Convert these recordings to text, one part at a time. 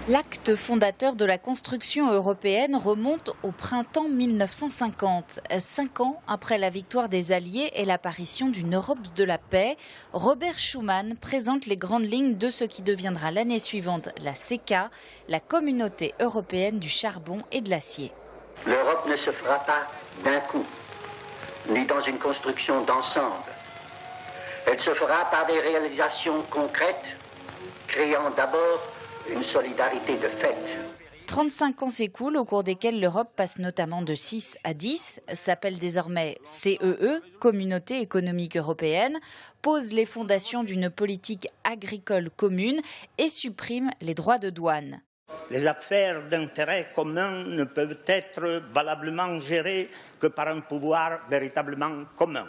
L'acte fondateur de la construction européenne remonte au printemps 1950. 5 ans après la victoire des Alliés et l'apparition d'une Europe de la paix, Robert Schuman présente les grandes lignes de ce qui deviendra l'année suivante la CECA, la Communauté européenne du charbon et de l'acier. L'Europe ne se fera pas d'un coup, ni dans une construction d'ensemble. Elle se fera par des réalisations concrètes, créant d'abord une solidarité de fait. 35 ans s'écoulent au cours desquels l'Europe passe notamment de 6 à 10, s'appelle désormais CEE, Communauté économique européenne, pose les fondations d'une politique agricole commune et supprime les droits de douane. Les affaires d'intérêt commun ne peuvent être valablement gérées que par un pouvoir véritablement commun.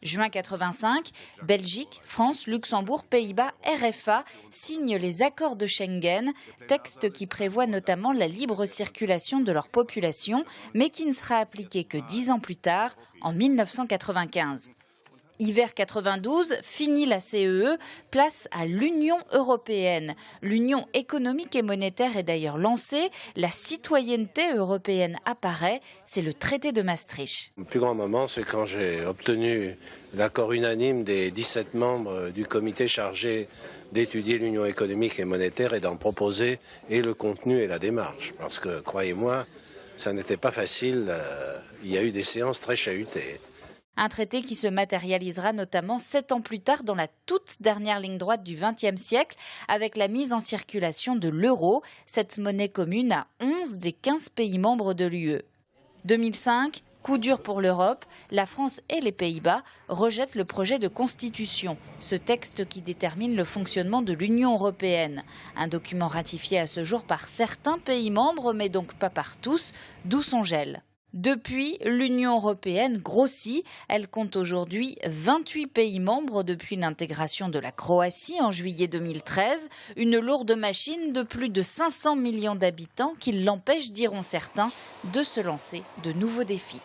Juin 85, Belgique, France, Luxembourg, Pays-Bas, RFA signent les accords de Schengen, texte qui prévoit notamment la libre circulation de leur population, mais qui ne sera appliqué que 10 ans plus tard, en 1995. Hiver 92, fini la CEE, place à l'Union européenne. L'Union économique et monétaire est d'ailleurs lancée, la citoyenneté européenne apparaît, c'est le traité de Maastricht. Le plus grand moment, c'est quand j'ai obtenu l'accord unanime des 17 membres du comité chargé d'étudier l'Union économique et monétaire et d'en proposer et le contenu et la démarche. Parce que, croyez-moi, ça n'était pas facile, il y a eu des séances très chahutées. Un traité qui se matérialisera notamment 7 ans plus tard dans la toute dernière ligne droite du XXe siècle avec la mise en circulation de l'euro, cette monnaie commune à 11 des 15 pays membres de l'UE. 2005, coup dur pour l'Europe, la France et les Pays-Bas rejettent le projet de constitution, ce texte qui détermine le fonctionnement de l'Union européenne. Un document ratifié à ce jour par certains pays membres, mais donc pas par tous, d'où son gel. Depuis, l'Union européenne grossit. Elle compte aujourd'hui 28 pays membres depuis l'intégration de la Croatie en juillet 2013. Une lourde machine de plus de 500 millions d'habitants qui l'empêche, diront certains, de se lancer de nouveaux défis.